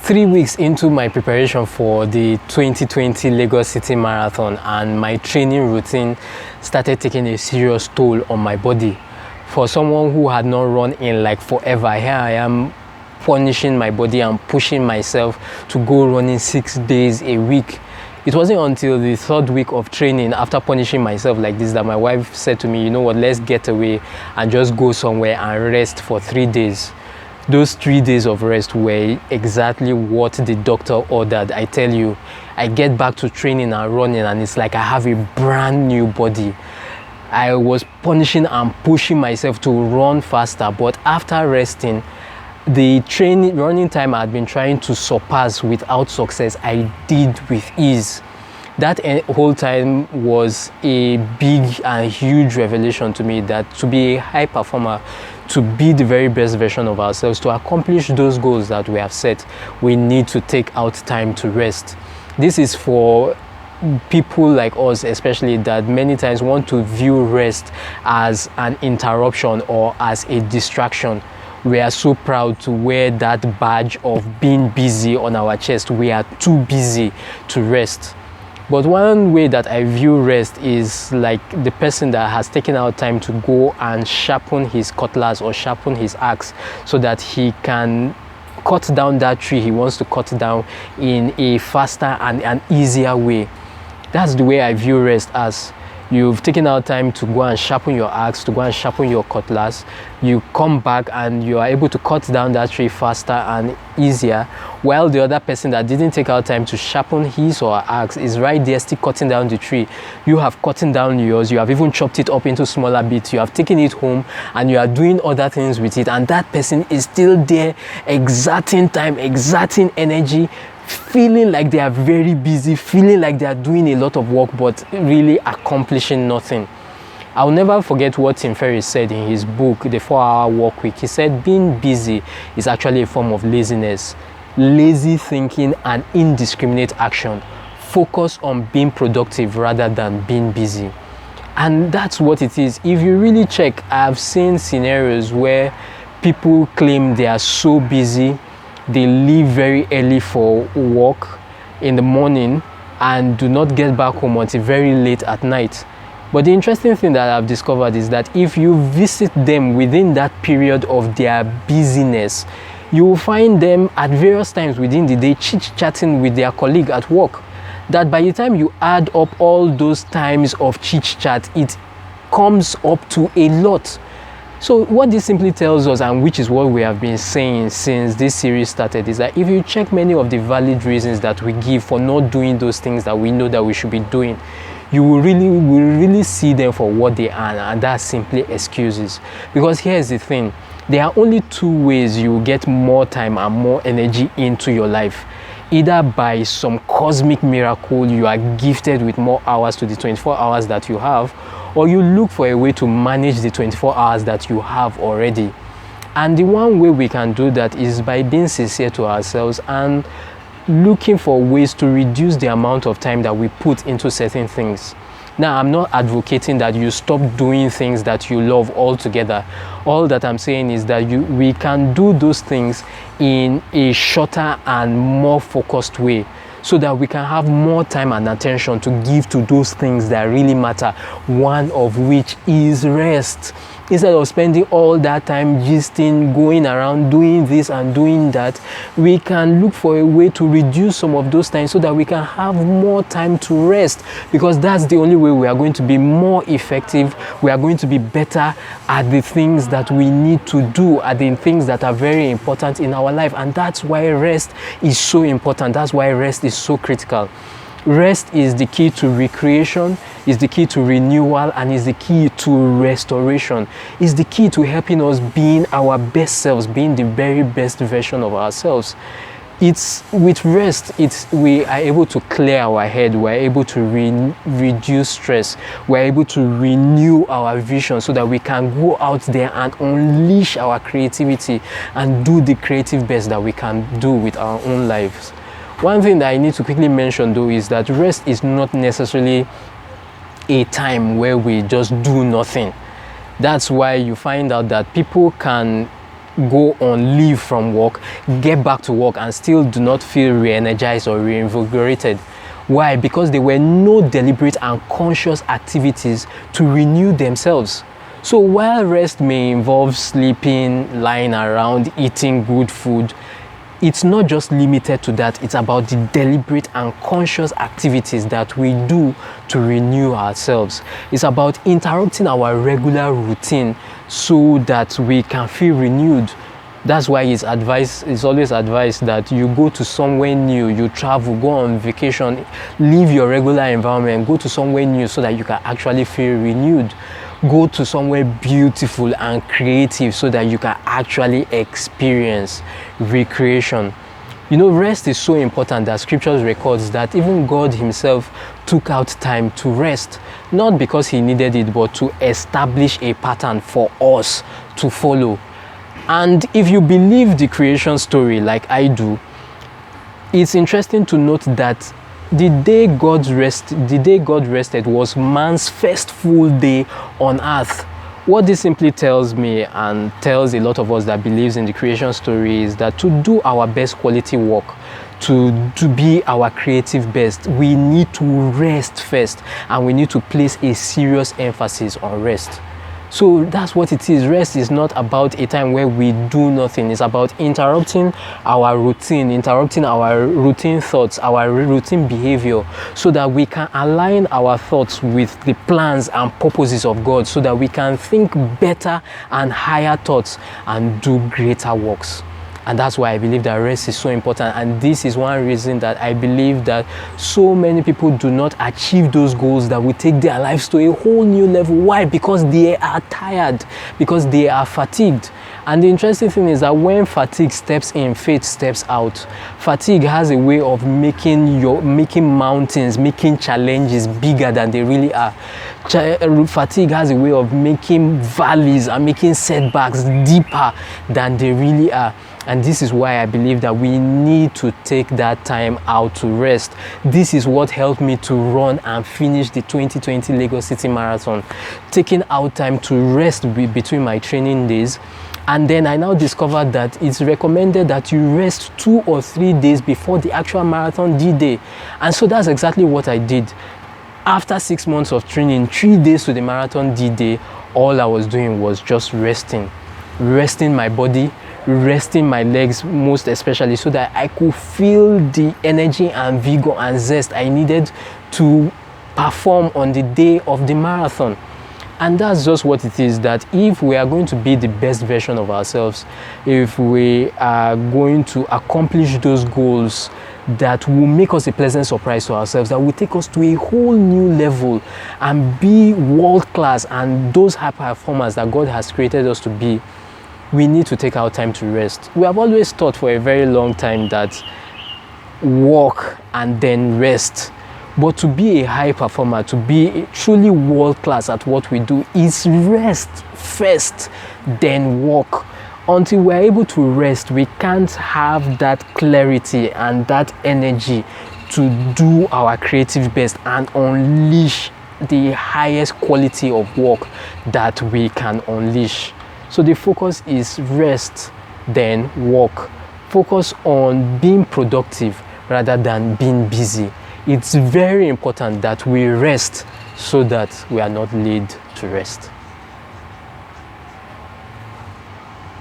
3 weeks into my preparation for the 2020 Lagos City Marathon, and my training routine started taking a serious toll on my body. For someone who had not run in like forever, here I am punishing my body and pushing myself to go running 6 days a week. It wasn't until the 3rd week of training, after punishing myself like this, that my wife said to me, you know what, let's get away and just go somewhere and rest for 3 days. Those 3 days of rest were exactly what the doctor ordered. I tell you, I get back to training and running and it's like I have a brand new body. I was punishing and pushing myself to run faster, but after resting, the running time I had been trying to surpass without success, I did with ease. That whole time was a big and huge revelation to me, that to be a high performer, to be the very best version of ourselves, to accomplish those goals that we have set, we need to take out time to rest. This is for people like us especially, that many times want to view rest as an interruption or as a distraction. We are so proud to wear that badge of being busy on our chest. We are too busy to rest. But one way that I view rest is like the person that has taken out time to go and sharpen his cutlass or sharpen his axe so that he can cut down that tree he wants to cut down in a faster and an easier way. That's the way I view rest as. You've taken out time to go and sharpen your axe, to go and sharpen your cutlass. You come back and you are able to cut down that tree faster and easier, while the other person that didn't take out time to sharpen his or her axe is right there still cutting down the tree. You have cut down yours, you have even chopped it up into smaller bits, you have taken it home and you are doing other things with it, and that person is still there exerting time, exerting energy, feeling like they are very busy, feeling like they are doing a lot of work, but really accomplishing nothing. I'll never forget what Tim Ferriss said in his book, The 4-Hour Work Week. He said being busy is actually a form of laziness. Lazy thinking and indiscriminate action. Focus on being productive rather than being busy. And that's what it is. If you really check, I've seen scenarios where people claim they are so busy, they leave very early for work in the morning and do not get back home until very late at night. But the interesting thing that I've discovered is that if you visit them within that period of their busyness, you will find them at various times within the day chit-chatting with their colleague at work. That by the time you add up all those times of chit-chat, it comes up to a lot. So what this simply tells us, and which is what we have been saying since this series started, is that if you check many of the valid reasons that we give for not doing those things that we know that we should be doing, you will really see them for what they are, and that's simply excuses. Because here's the thing, there are only 2 ways you will get more time and more energy into your life. Either by some cosmic miracle you are gifted with more hours to the 24 hours that you have, or you look for a way to manage the 24 hours that you have already. And the one way we can do that is by being sincere to ourselves and looking for ways to reduce the amount of time that we put into certain things. Now, I'm not advocating that you stop doing things that you love altogether. All that I'm saying is that we can do those things in a shorter and more focused way, so that we can have more time and attention to give to those things that really matter, one of which is rest. Instead of spending all that time gisting, going around doing this and doing that, we can look for a way to reduce some of those times so that we can have more time to rest, because that's the only way we are going to be more effective. We are going to be better at the things that we need to do, at the things that are very important in our life. And that's why rest is so important. That's why rest is so critical. Rest is the key to recreation, is the key to renewal, and is the key to restoration. Is the key to helping us being our best selves, being the very best version of ourselves. It's with rest, we are able to clear our head, we're able to reduce stress, we're able to renew our vision so that we can go out there and unleash our creativity and do the creative best that we can do with our own lives. One thing that I need to quickly mention though is that rest is not necessarily a time where we just do nothing. That's why you find out that people can go on leave from work, get back to work, and still do not feel re-energized or reinvigorated. Why? Because there were no deliberate and conscious activities to renew themselves. So while rest may involve sleeping, lying around, eating good food, it's not just limited to that. It's about the deliberate and conscious activities that we do to renew ourselves. It's about interrupting our regular routine so that we can feel renewed. That's why it's always advised that you go to somewhere new, you travel, go on vacation, leave your regular environment, go to somewhere new so that you can actually feel renewed. Go to somewhere beautiful and creative so that you can actually experience recreation. You know, rest is so important that scriptures records that even God himself took out time to rest, not because he needed it, but to establish a pattern for us to follow. And if you believe the creation story like I do, it's interesting to note that the day God rested was man's first full day on earth. What this simply tells me, and tells a lot of us that believes in the creation story, is that to do our best quality work, to be our creative best, we need to rest first, and we need to place a serious emphasis on rest. So that's what it is. Rest is not about a time where we do nothing. It's about interrupting our routine thoughts, our routine behavior, so that we can align our thoughts with the plans and purposes of God, so that we can think better and higher thoughts and do greater works. And that's why I believe that rest is so important. And this is one reason that I believe that so many people do not achieve those goals that will take their lives to a whole new level. Why? Because they are tired, because they are fatigued. And the interesting thing is that when fatigue steps in, faith steps out. Fatigue has a way of making mountains, making challenges bigger than they really are. Fatigue has a way of making valleys and making setbacks deeper than they really are. And this is why I believe that we need to take that time out to rest. This is what helped me to run and finish the 2020 Lagos City Marathon. Taking out time to rest between my training days. And then I now discovered that it's recommended that you rest 2 or 3 days before the actual marathon D-Day. And so that's exactly what I did. After 6 months of training, 3 days to the marathon D-Day, all I was doing was just resting my body, resting my legs most especially, so that I could feel the energy and vigor and zest I needed to perform on the day of the marathon. And that's just what it is, that if we are going to be the best version of ourselves, if we are going to accomplish those goals that will make us a pleasant surprise to ourselves, that will take us to a whole new level and be world class and those high performers that God has created us to be, we need to take our time to rest. We have always thought for a very long time that work and then rest. But to be a high performer, to be truly world class at what we do, is rest first, then work. Until we're able to rest, we can't have that clarity and that energy to do our creative best and unleash the highest quality of work that we can unleash. So the focus is rest, then work. Focus on being productive rather than being busy. It's very important that we rest so that we are not laid to rest.